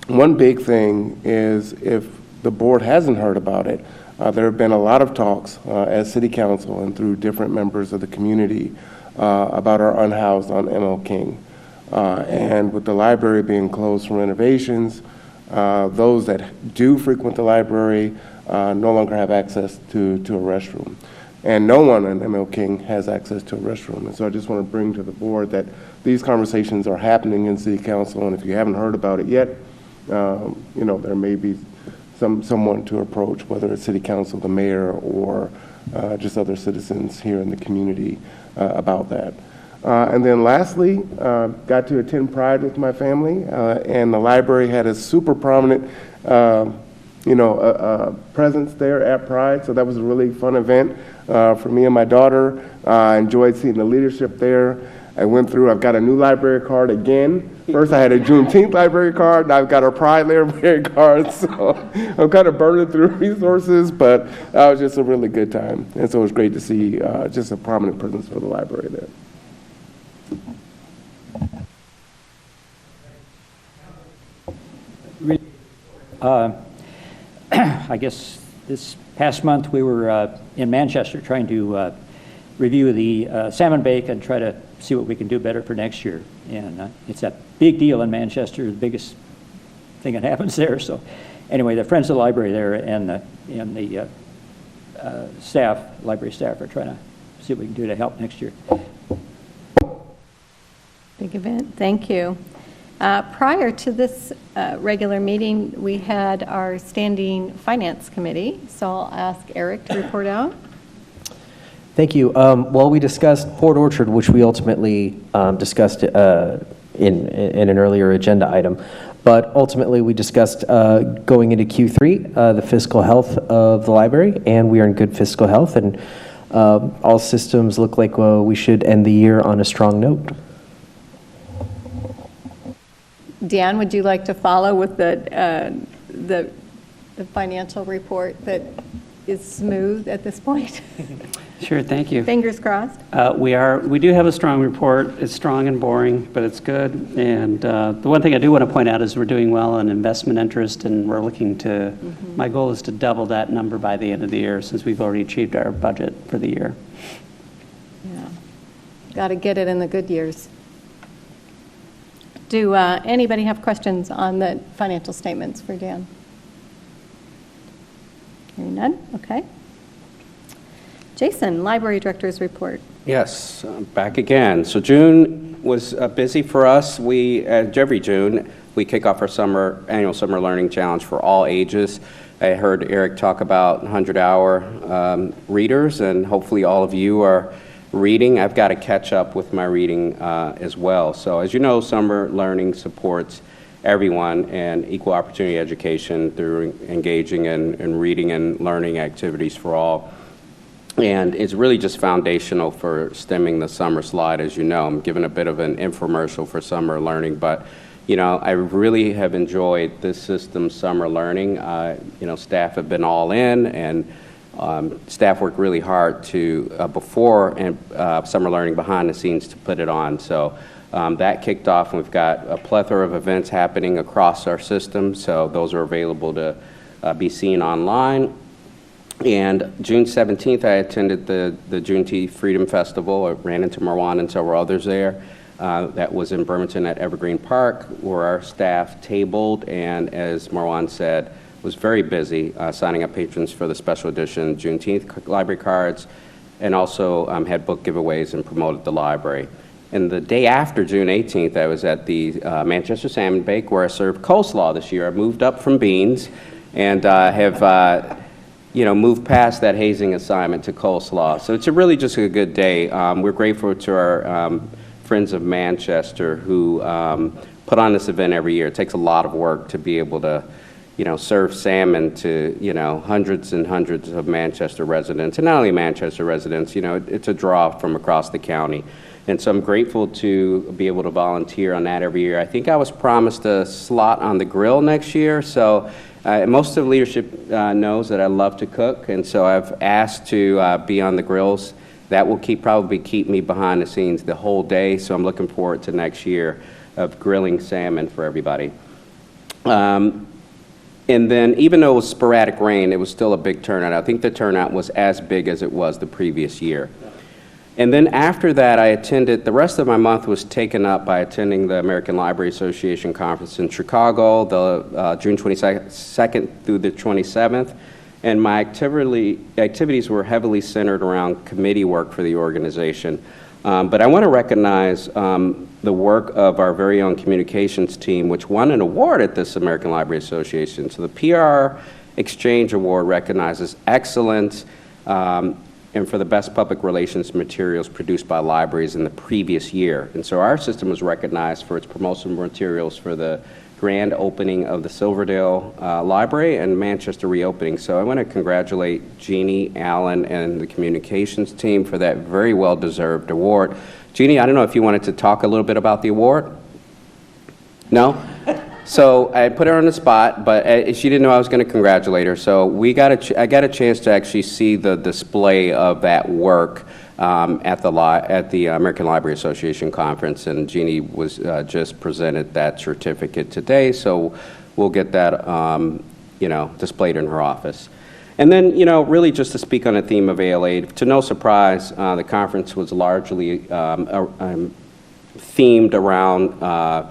One big thing is, if the board hasn't heard about it, there have been a lot of talks at City Council and through different members of the community about our unhoused on ML King. And with the library being closed for renovations, those that do frequent the library no longer have access to a restroom. And no one in ML King has access to a restroom. And so I just want to bring to the board that these conversations are happening in City Council, and if you haven't heard about it yet, there may be someone to approach, whether it's city council, the mayor, or just other citizens here in the community about that. And then lastly, got to attend Pride with my family, and the library had a super prominent presence there at Pride, so that was a really fun event for me and my daughter. I enjoyed seeing the leadership there. I've got a new library card again. First I had a Juneteenth library card, now I've got a Pride library card, so I'm kind of burning through resources, but that was just a really good time. And so it was great to see just a prominent presence for the library there. I guess this past month we were in Manchester trying to review the salmon bake and try to see what we can do better for next year. And it's a big deal in Manchester, the biggest thing that happens there. So anyway, the Friends of the Library there and the library staff are trying to see what we can do to help next year. Big event. Thank you. Prior to this regular meeting, we had our standing finance committee, so I'll ask Eric to report out. Thank you. Well, we discussed Port Orchard, which we ultimately discussed in an earlier agenda item. But ultimately, we discussed going into Q3, the fiscal health of the library, and we are in good fiscal health, and all systems look like we should end the year on a strong note. Dan, would you like to follow with the financial report that is smooth at this point? Sure, thank you. Fingers crossed. We do have a strong report. It's strong and boring, but it's good. And the one thing I do want to point out is we're doing well on investment interest, and we're looking to, my goal is to double that number by the end of the year, since we've already achieved our budget for the year. Yeah, got to get it in the good years. Do anybody have questions on the financial statements for Dan? Hearing none, okay. Jason, Library Director's report. Yes, back again. So June was busy for us. Every June, we kick off our annual summer learning challenge for all ages. I heard Eric talk about 100-hour readers, and hopefully all of you are reading. I've got to catch up with my reading as well. So as you know, summer learning supports everyone and equal opportunity education through engaging in reading and learning activities for all. And it's really just foundational for stemming the summer slide. As you know, I'm giving a bit of an infomercial for summer learning, but I really have enjoyed this system's summer learning. Staff have been all in, and staff worked really hard to before and summer learning behind the scenes to put it on. So that kicked off, and we've got a plethora of events happening across our system. So those are available to be seen online. And June 17th, I attended the Juneteenth Freedom Festival. I ran into Marwan and several others there. That was in Burlington at Evergreen Park, where our staff tabled, and as Marwan said, was very busy signing up patrons for the special edition Juneteenth library cards, and also had book giveaways and promoted the library. And the day after June 18th, I was at the Manchester Salmon Bake, where I served coleslaw this year. I moved up from beans and have moved past that hazing assignment to coleslaw. So it's really just a good day. We're grateful to our friends of Manchester who put on this event every year. It takes a lot of work to be able to serve salmon to, hundreds and hundreds of Manchester residents. And not only Manchester residents, it's a draw from across the county. And so I'm grateful to be able to volunteer on that every year. I think I was promised a slot on the grill next year. So most of the leadership knows that I love to cook. And so I've asked to be on the grills. That will probably keep me behind the scenes the whole day. So I'm looking forward to next year of grilling salmon for everybody. And then even though it was sporadic rain, it was still a big turnout. I think the turnout was as big as it was the previous year. And then after that, the rest of my month was taken up by attending the American Library Association conference in Chicago, the June 22nd through the 27th. And my activities were heavily centered around committee work for the organization. But I want to recognize the work of our very own communications team, which won an award at this American Library Association. So the PR Exchange Award recognizes excellence and for the best public relations materials produced by libraries in the previous year. And so our system was recognized for its promotional materials for the grand opening of the Silverdale Library and Manchester reopening. So I want to congratulate Jeannie, Allen, and the communications team for that very well-deserved award. Jeannie, I don't know if you wanted to talk a little bit about the award? No? So I put her on the spot, but she didn't know I was going to congratulate her. So I got a chance to actually see the display of that work at the American Library Association conference, and Jeannie was just presented that certificate today. So we'll get that displayed in her office. And then, really just to speak on the theme of ALA, to no surprise, the conference was largely themed around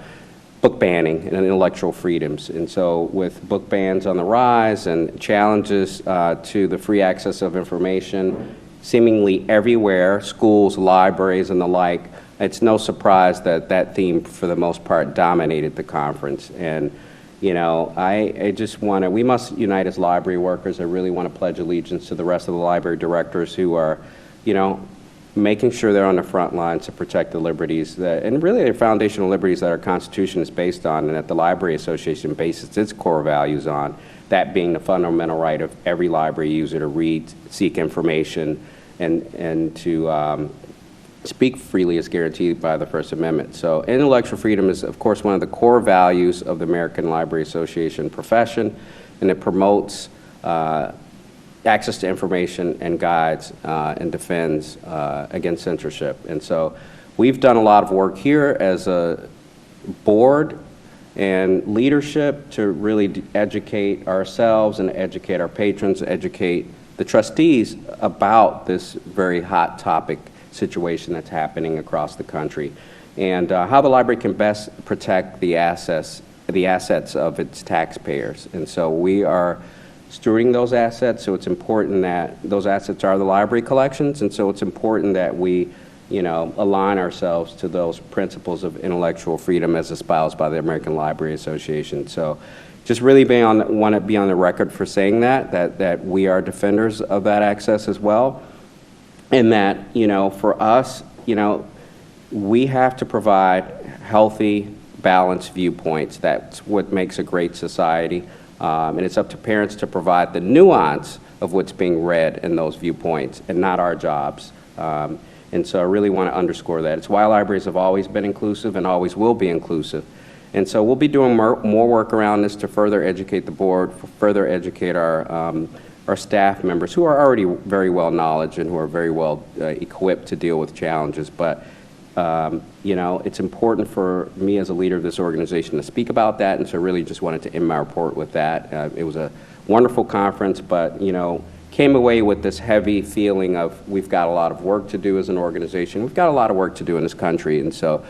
book banning and intellectual freedoms. And so with book bans on the rise and challenges to the free access of information seemingly everywhere, schools, libraries, and the like, it's no surprise that that theme, for the most part, dominated the conference. And I just want to, we must unite as library workers. I really want to pledge allegiance to the rest of the library directors who are, making sure they're on the front lines to protect the liberties and really the foundational liberties that our Constitution is based on and that the Library Association bases its core values on, that being the fundamental right of every library user to read, seek information, and to speak freely as guaranteed by the First Amendment. So intellectual freedom is, of course, one of the core values of the American Library Association profession, and it promotes access to information and guides and defends against censorship. And so we've done a lot of work here as a board and leadership to really educate ourselves and educate our patrons, educate the trustees about this very hot topic situation that's happening across the country, and how the library can best protect the assets of its taxpayers. And so we are stewarding those assets, so it's important that those assets are the library collections, and so it's important that we align ourselves to those principles of intellectual freedom as espoused by the American Library Association. So just really want to be on the record for saying that we are defenders of that access as well, and that for us, we have to provide healthy, balanced viewpoints. That's what makes a great society. And it's up to parents to provide the nuance of what's being read in those viewpoints and not our jobs. And so I really want to underscore that. It's why libraries have always been inclusive and always will be inclusive. And so we'll be doing more work around this to further educate the board, further educate our staff members who are already very well knowledgeable and who are very well equipped to deal with challenges. But it's important for me as a leader of this organization to speak about that, and so I really just wanted to end my report with that. It was a wonderful conference, but came away with this heavy feeling of we've got a lot of work to do as an organization. We've got a lot of work to do in this country, and so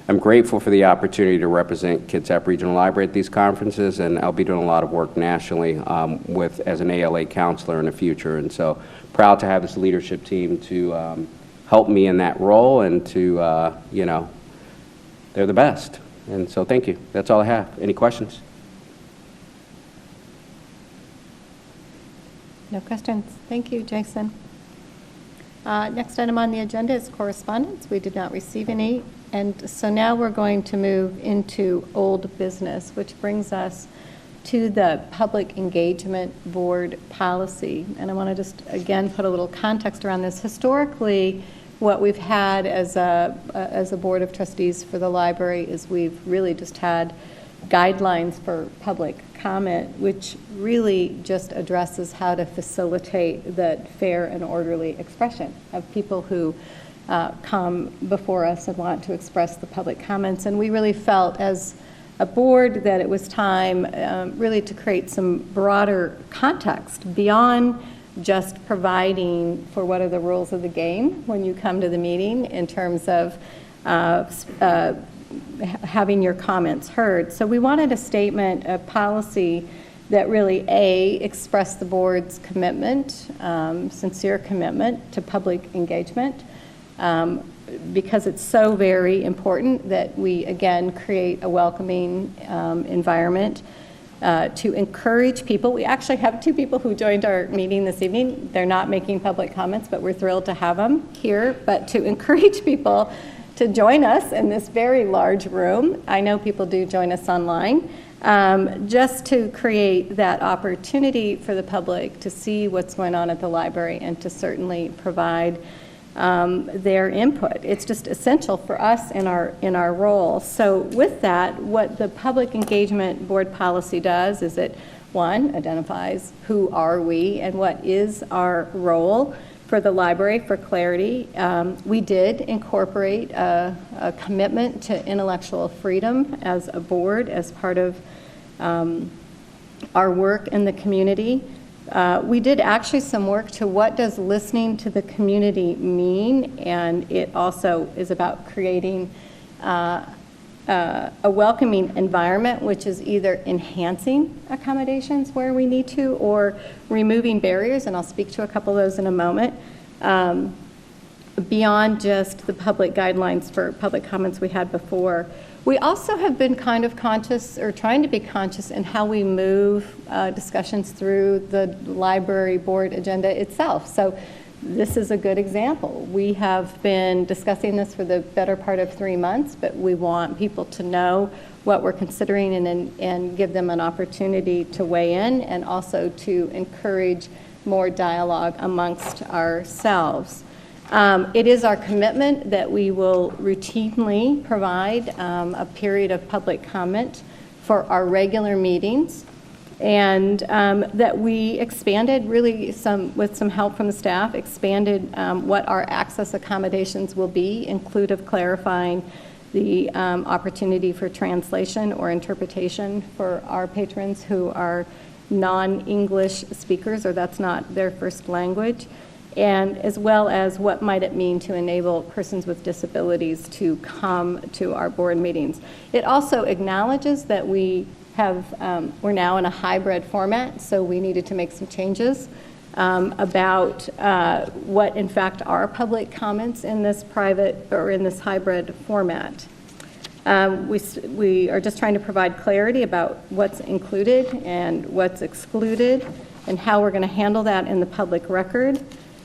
I'm grateful for the opportunity to represent Kitsap Regional Library at these conferences, and I'll be doing a lot of work nationally as an ALA counselor in the future, and so proud to have this leadership team to help me in that role, and to, they're the best. And so thank you. That's all I have. Any questions? No questions. Thank you, Jason. Next item on the agenda is correspondence. We did not receive any. And so now we're going to move into old business, which brings us to the Public Engagement Board policy. And I want to just, again, put a little context around this. Historically, what we've had as a Board of Trustees for the library is we've really just had guidelines for public comment, which really just addresses how to facilitate the fair and orderly expression of people who come before us and want to express the public comments. And we really felt as a board that it was time really to create some broader context beyond just providing for what are the rules of the game when you come to the meeting in terms of having your comments heard. So we wanted a statement of policy that really, A, expressed the board's commitment, sincere commitment to public engagement, because it's so very important that we, again, create a welcoming environment to encourage people. We actually have 2 people who joined our meeting this evening. They're not making public comments, but we're thrilled to have them here. But to encourage people to join us in this very large room. I know people do join us online. Just to create that opportunity for the public to see what's going on at the library and to certainly provide their input. It's just essential for us in our role. So with that, what the public engagement board policy does is it, 1, identifies who are we and what is our role for the library for clarity. We did incorporate a commitment to intellectual freedom as a board as part of our work in the community. We did actually some work to what does listening to the community mean, and it also is about creating a welcoming environment, which is either enhancing accommodations where we need to or removing barriers, and I'll speak to a couple of those in a moment, beyond just the public guidelines for public comments we had before. We also have been kind of conscious, or trying to be conscious, in how we move discussions through the library board agenda itself. So this is a good example. We have been discussing this for the better part of 3 months, but we want people to know what we're considering and give them an opportunity to weigh in, and also to encourage more dialogue amongst ourselves. It is our commitment that we will routinely provide a period of public comment for our regular meetings, and that we expanded, really with some help from the staff, expanded what our access accommodations will be, inclusive clarifying the opportunity for translation or interpretation for our patrons who are non-English speakers, or that's not their first language, and as well as what might it mean to enable persons with disabilities to come to our board meetings. It also acknowledges that we're now in a hybrid format, so we needed to make some changes about what in fact are public comments in this private or in this hybrid format. We are just trying to provide clarity about what's included and what's excluded and how we're going to handle that in the public record.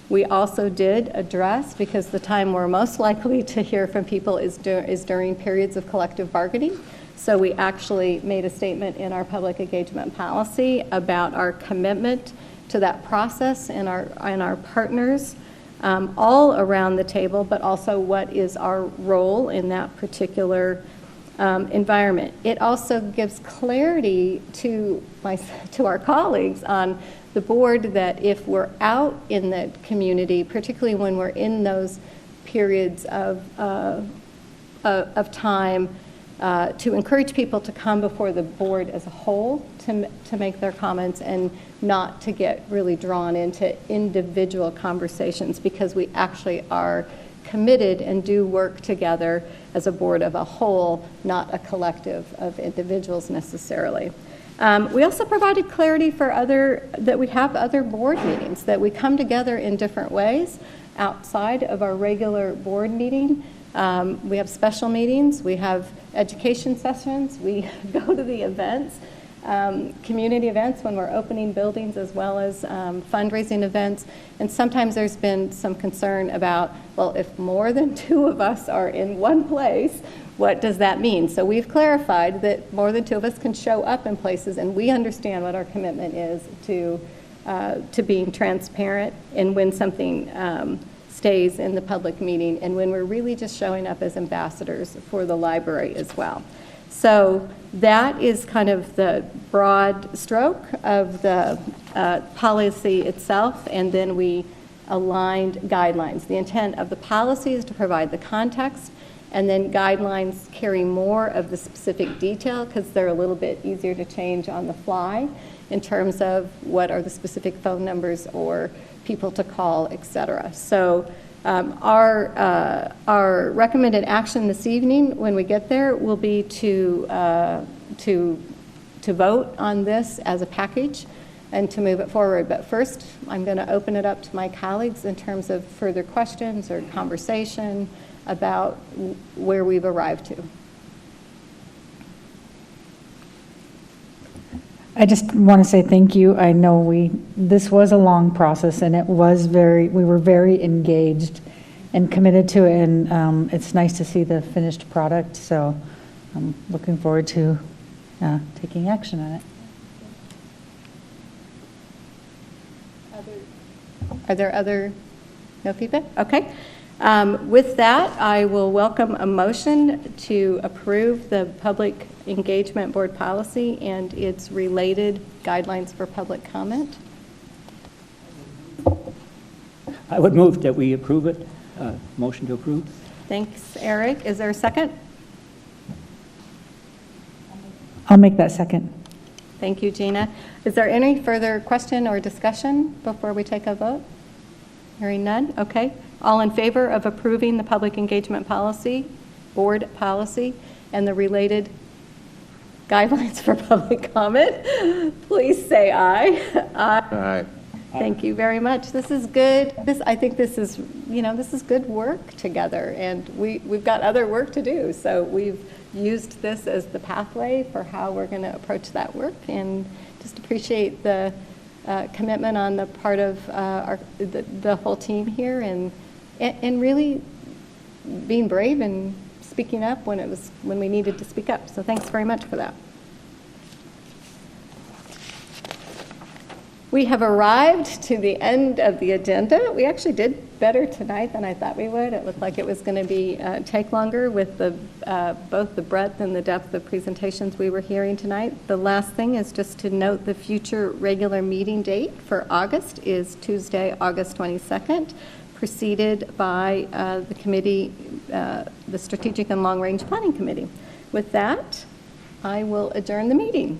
We also did address, because the time we're most likely to hear from people is during periods of collective bargaining. So we actually made a statement in our public engagement policy about our commitment to that process and our partners all around the table, but also what is our role in that particular environment. It also gives clarity to our colleagues on the board that if we're out in the community, particularly when we're in those periods of time, to encourage people to come before the board as a whole to make their comments, and not to get really drawn into individual conversations, because we actually are committed and do work together as a board of a whole, not a collective of individuals necessarily. We also provided clarity for that we have other board meetings, that we come together in different ways outside of our regular board meeting. We have special meetings, we have education sessions, we go to the events, community events when we're opening buildings, as well as fundraising events. And sometimes there's been some concern about, well, if more than 2 of us are in one place, what does that mean? So we've clarified that more than 2 of us can show up in places, and we understand what our commitment is to being transparent, and when something stays in the public meeting, and when we're really just showing up as ambassadors for the library as well. So that is kind of the broad stroke of the policy itself, and then we aligned guidelines. The intent of the policy is to provide the context, and then guidelines carry more of the specific detail, because they're a little bit easier to change on the fly in terms of what are the specific phone numbers or people to call, et cetera. So our recommended action this evening, when we get there, will be to vote on this as a package and to move it forward. But first, I'm going to open it up to my colleagues in terms of further questions or conversation about where we've arrived to. I just want to say thank you. I know this was a long process, and we were very engaged and committed to it, and it's nice to see the finished product, so I'm looking forward to taking action on it. Are there no feedback? Okay. With that, I will welcome a motion to approve the Public Engagement Board policy and its related guidelines for public comment. I would move that we approve it. Motion to approve. Thanks, Eric. Is there a second? I'll make that second. Thank you, Gina. Is there any further question or discussion before we take a vote? Hearing none? Okay. All in favor of approving the public engagement policy, board policy, and the related guidelines for public comment, please say aye. Aye. Thank you very much. This is good. I think this is good work together, and we've got other work to do. So we've used this as the pathway for how we're going to approach that work, and just appreciate the commitment on the part of the whole team here, and really being brave and speaking up when we needed to speak up. So thanks very much for that. We have arrived to the end of the agenda. We actually did better tonight than I thought we would. It looked like it was going to be take longer with both the breadth and the depth of presentations we were hearing tonight. The last thing is just to note the future regular meeting date for August is Tuesday, August 22nd, preceded by the committee, the Strategic and Long Range Planning Committee. With that, I will adjourn the meeting.